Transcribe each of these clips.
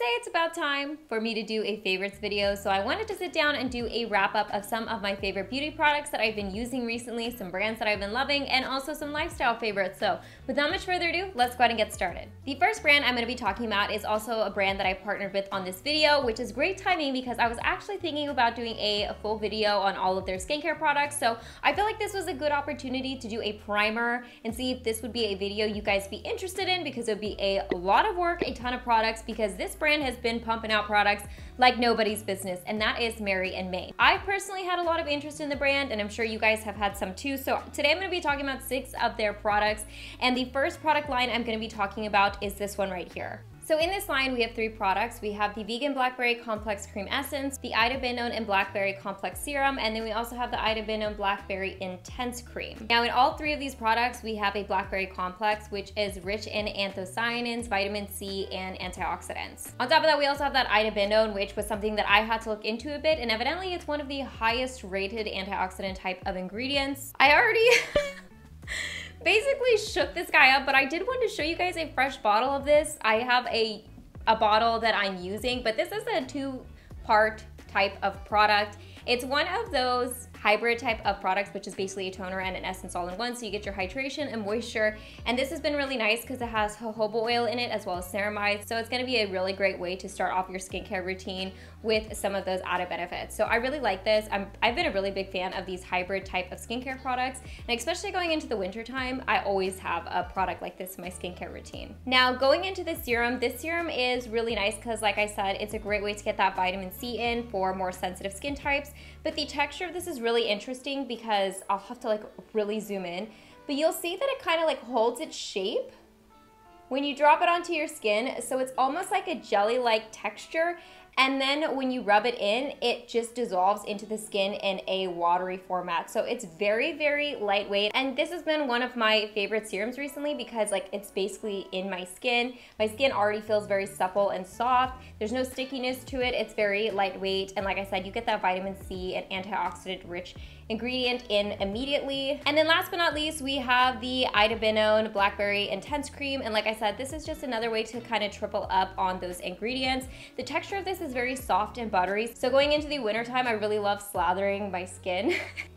say it's about time for me to do a favorites video, so I wanted to sit down and do a wrap up of some of my favorite beauty products that I've been using recently, some brands that I've been loving, and also some lifestyle favorites. So without much further ado, let's go ahead and get started. The first brand I'm going to be talking about is also a brand that I partnered with on this video, which is great timing because I was actually thinking about doing a full video on all of their skincare products. So I feel like this was a good opportunity to do a primer and see if this would be a video you guys be interested in, because it would be a lot of work, a ton of products, because this brand has been pumping out products like nobody's business, and that is Mary&May. I personally had a lot of interest in the brand, and I'm sure you guys have had some too. So today I'm going to be talking about 6 of their products, and the first product line I'm going to be talking about is this one right here. So in this line, we have 3 products. We have the Vegan Blackberry Complex Cream Essence, the Idebenone and Blackberry Complex Serum, and then we also have the Idebenone Blackberry Intense Cream. Now in all 3 of these products, we have a Blackberry Complex, which is rich in anthocyanins, vitamin C, and antioxidants. On top of that, we also have that Idebenone, which was something that I had to look into a bit, and evidently it's one of the highest rated antioxidant type of ingredients. I already basically shook this guy up, but I did want to show you guys a fresh bottle of this. I have a bottle that I'm using, but this is a 2-part type of product. It's one of those hybrid type of products, which is basically a toner and an essence all in one, so you get your hydration and moisture. And this has been really nice because it has jojoba oil in it as well as ceramides, so it's going to be a really great way to start off your skincare routine with some of those added benefits. So I really like this. I've been a really big fan of these hybrid type of skincare products, and especially going into the winter time, I always have a product like this in my skincare routine. Now going into the serum, this serum is really nice because, like I said, it's a great way to get that vitamin C in for more sensitive skin types. But the texture of this is really interesting because I'll have to like really zoom in, but you'll see that it kind of like holds its shape when you drop it onto your skin. So it's almost like a jelly-like texture. And then when you rub it in, it just dissolves into the skin in a watery format. So it's very, very lightweight. And this has been one of my favorite serums recently because like it's basically in my skin. My skin already feels very supple and soft. There's no stickiness to it. It's very lightweight. And like I said, you get that vitamin C and antioxidant rich ingredient in immediately. And then last but not least, we have the Idebenone Blackberry Intense Cream. And like I said, this is just another way to kind of triple up on those ingredients. The texture of this is very soft and buttery. So going into the wintertime, I really love slathering my skin.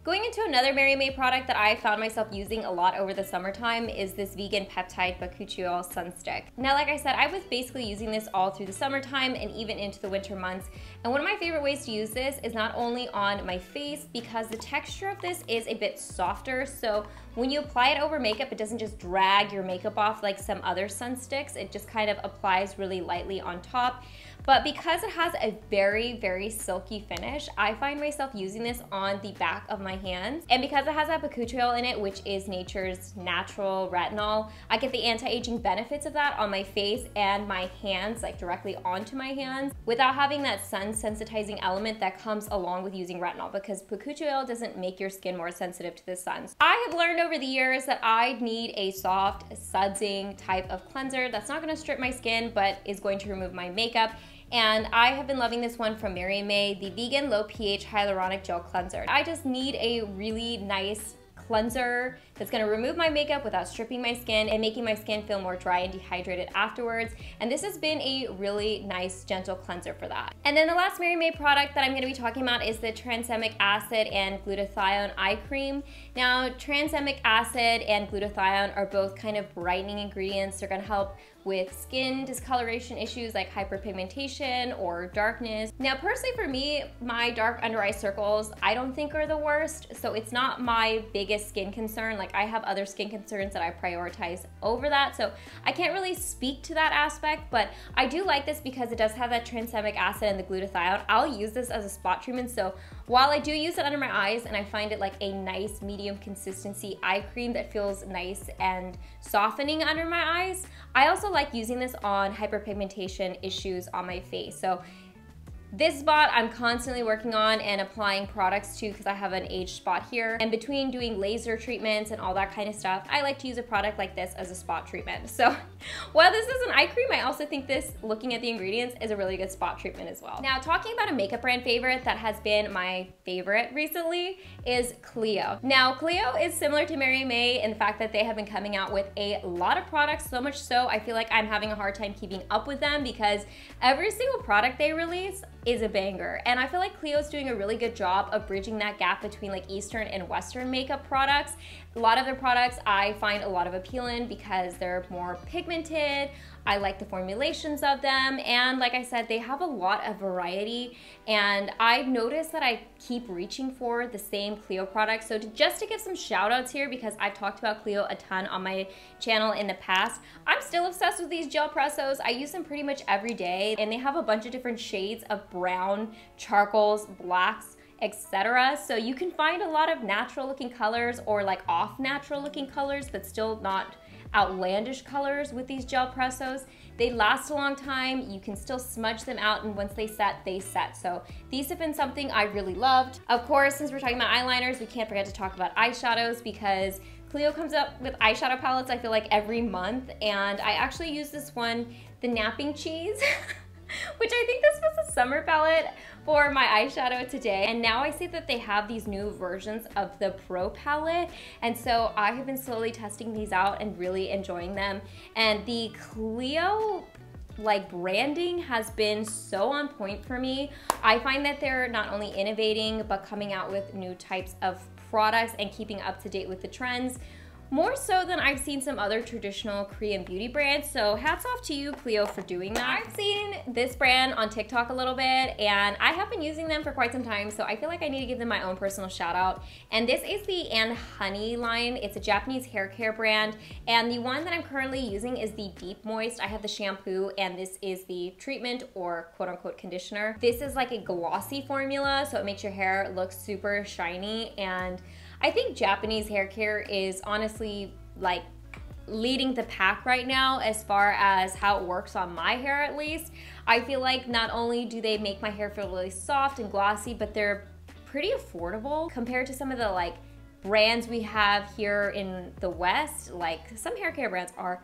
Going into another MaryMay product that I found myself using a lot over the summertime is this vegan peptide bakuchiol sunstick. Now, like I said, I was basically using this all through the summertime and even into the winter months. And one of my favorite ways to use this is not only on my face, because the texture of this is a bit softer. So when you apply it over makeup, it doesn't just drag your makeup off like some other sun sticks. It just kind of applies really lightly on top. But because it has a very, very silky finish, I find myself using this on the back of my hands. And because it has that bakuchiol in it, which is nature's natural retinol, I get the anti-aging benefits of that on my face and my hands, like directly onto my hands, without having that sun sensitizing element that comes along with using retinol, because bakuchiol doesn't make your skin more sensitive to the sun. I have learned over the years that I need a soft, sudsing type of cleanser that's not gonna strip my skin, but is going to remove my makeup. And I have been loving this one from Mary&May, the Vegan Low pH Hyaluronic Gel Cleanser. I just need a really nice cleanser that's gonna remove my makeup without stripping my skin and making my skin feel more dry and dehydrated afterwards. And this has been a really nice, gentle cleanser for that. And then the last MaryMay product that I'm gonna be talking about is the Tranexamic Acid and Glutathione Eye Cream. Now, Tranexamic Acid and Glutathione are both kind of brightening ingredients. They're gonna help with skin discoloration issues like hyperpigmentation or darkness. Now, personally for me, my dark under eye circles, I don't think are the worst, so it's not my biggest skin concern. Like, I have other skin concerns that I prioritize over that, so I can't really speak to that aspect, but I do like this because it does have that tranexamic acid and the glutathione. I'll use this as a spot treatment, so while I do use it under my eyes and I find it like a nice medium consistency eye cream that feels nice and softening under my eyes, I also like using this on hyperpigmentation issues on my face. So This spot I'm constantly working on and applying products to because I have an age spot here. And between doing laser treatments and all that kind of stuff, I like to use a product like this as a spot treatment. So while this is an eye cream, I also think this, looking at the ingredients, is a really good spot treatment as well. Now, talking about a makeup brand favorite that has been my favorite recently is Clio. Now, Clio is similar to MaryMay in the fact that they have been coming out with a lot of products, so much so I feel like I'm having a hard time keeping up with them because every single product they release is a banger. And I feel like Clio's doing a really good job of bridging that gap between like Eastern and Western makeup products. A lot of their products I find a lot of appeal in because they're more pigmented. I like the formulations of them, and like I said, they have a lot of variety, and I've noticed that I keep reaching for the same Clio products. So just to give some shout outs here, because I've talked about Clio a ton on my channel in the past, I'm still obsessed with these gel pressos. I use them pretty much every day, and they have a bunch of different shades of brown, charcoals, blacks, etc. So you can find a lot of natural looking colors or like off natural looking colors, but still not outlandish colors with these gel pressos. They last a long time. You can still smudge them out, and once they set, they set. So these have been something I really loved. Of course, since we're talking about eyeliners, we can't forget to talk about eyeshadows because Clio comes up with eyeshadow palettes I feel like every month, and I actually use this one, the Napping Cheese, which I think this was a summer palette for my eyeshadow today. And now I see that they have these new versions of the Pro palette. And so I have been slowly testing these out and really enjoying them. And the Clio like branding has been so on point for me. I find that they're not only innovating, but coming out with new types of products and keeping up to date with the trends, more so than I've seen some other traditional Korean beauty brands. So hats off to you, Clio, for doing that. I've seen this brand on TikTok a little bit, and I have been using them for quite some time, so I feel like I need to give them my own personal shout out. And this is the And Honey line. It's a Japanese hair care brand, and the one that I'm currently using is the Deep Moist. I have the shampoo, and this is the treatment or quote unquote conditioner. This is like a glossy formula, so it makes your hair look super shiny, and I think Japanese hair care is honestly like leading the pack right now as far as how it works on my hair, at least. I feel like not only do they make my hair feel really soft and glossy, but they're pretty affordable compared to some of the like brands we have here in the West. Like some hair care brands are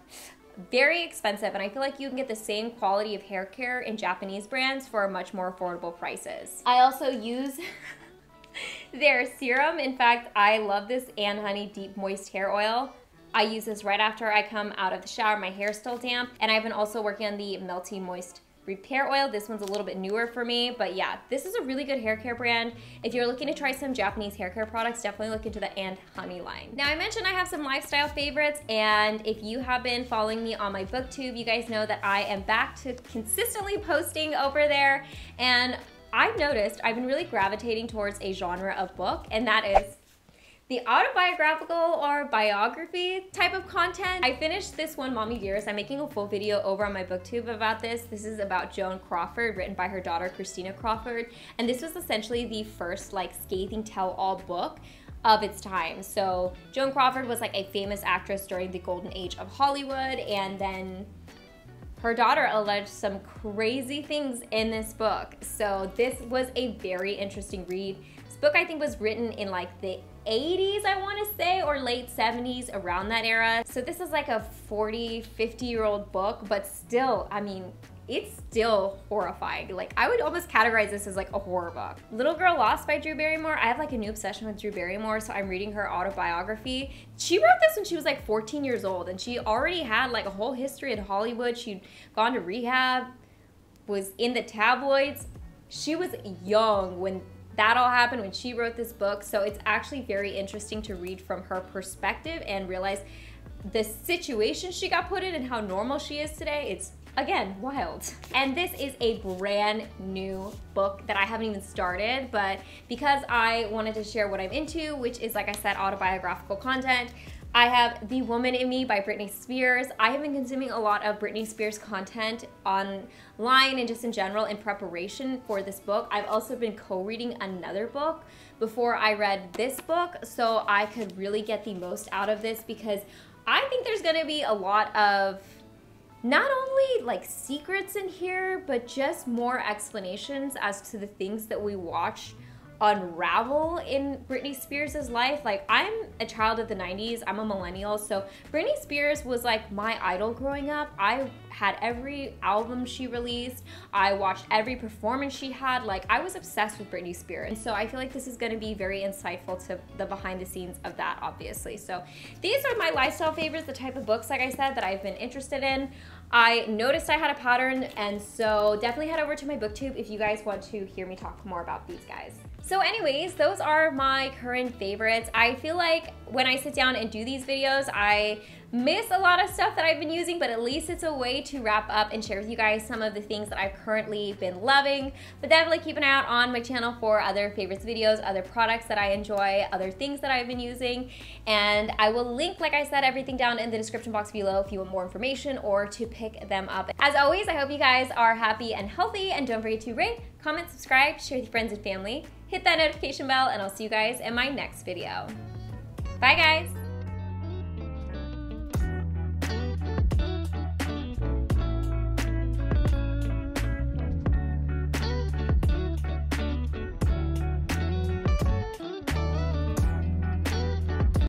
very expensive, and I feel like you can get the same quality of hair care in Japanese brands for much more affordable prices. I also use their serum. In fact, I love this And Honey Deep Moist Hair Oil. I use this right after I come out of the shower. My hair's still damp, and I've been also working on the Melty Moist Repair Oil. This one's a little bit newer for me, but yeah, this is a really good hair care brand. If you're looking to try some Japanese hair care products, definitely look into the And Honey line. Now, I mentioned I have some lifestyle favorites, and if you have been following me on my booktube, you guys know that I am back to consistently posting over there, and I've noticed I've been really gravitating towards a genre of book, and that is the autobiographical or biography type of content. I finished this one, Mommy Dearest. I'm making a full video over on my booktube about this. This is about Joan Crawford, written by her daughter, Christina Crawford. And this was essentially the first like scathing tell-all book of its time. So Joan Crawford was like a famous actress during the golden age of Hollywood, and then her daughter alleged some crazy things in this book. So this was a very interesting read. This book I think was written in like the 80s, I want to say, or late 70s, around that era. So this is like a 40, 50-year-old book, but still, I mean, it's still horrifying. Like, I would almost categorize this as like a horror book. Little Girl Lost by Drew Barrymore. I have like a new obsession with Drew Barrymore, so I'm reading her autobiography. She wrote this when she was like 14 years old, and she already had like a whole history in Hollywood. She'd gone to rehab, was in the tabloids. She was young when that all happened, when she wrote this book. So it's actually very interesting to read from her perspective and realize the situation she got put in and how normal she is today. It's, again, wild. And this is a brand new book that I haven't even started, but because I wanted to share what I'm into, which is, like I said, autobiographical content, I have The Woman in Me by Britney Spears. I have been consuming a lot of Britney Spears content online and just in general in preparation for this book. I've also been co-reading another book before I read this book, so I could really get the most out of this, because I think there's gonna be a lot of not only like secrets in here, but just more explanations as to the things that we watch unravel in Britney Spears' life. Like, I'm a child of the 90s, I'm a millennial, so Britney Spears was like my idol growing up. I had every album she released, I watched every performance she had, like I was obsessed with Britney Spears. And so I feel like this is gonna be very insightful to the behind the scenes of that, obviously. So these are my lifestyle favorites, the type of books, like I said, that I've been interested in. I noticed I had a pattern, and so definitely head over to my booktube if you guys want to hear me talk more about these guys. So anyways, those are my current favorites. I feel like when I sit down and do these videos, I miss a lot of stuff that I've been using, but at least it's a way to wrap up and share with you guys some of the things that I've currently been loving. But definitely keep an eye out on my channel for other favorites videos, other products that I enjoy, other things that I've been using. And I will link, like I said, everything down in the description box below if you want more information or to pick them up. As always, I hope you guys are happy and healthy, and don't forget to rate, comment, subscribe, share with your friends and family, hit that notification bell, and I'll see you guys in my next video. Bye guys!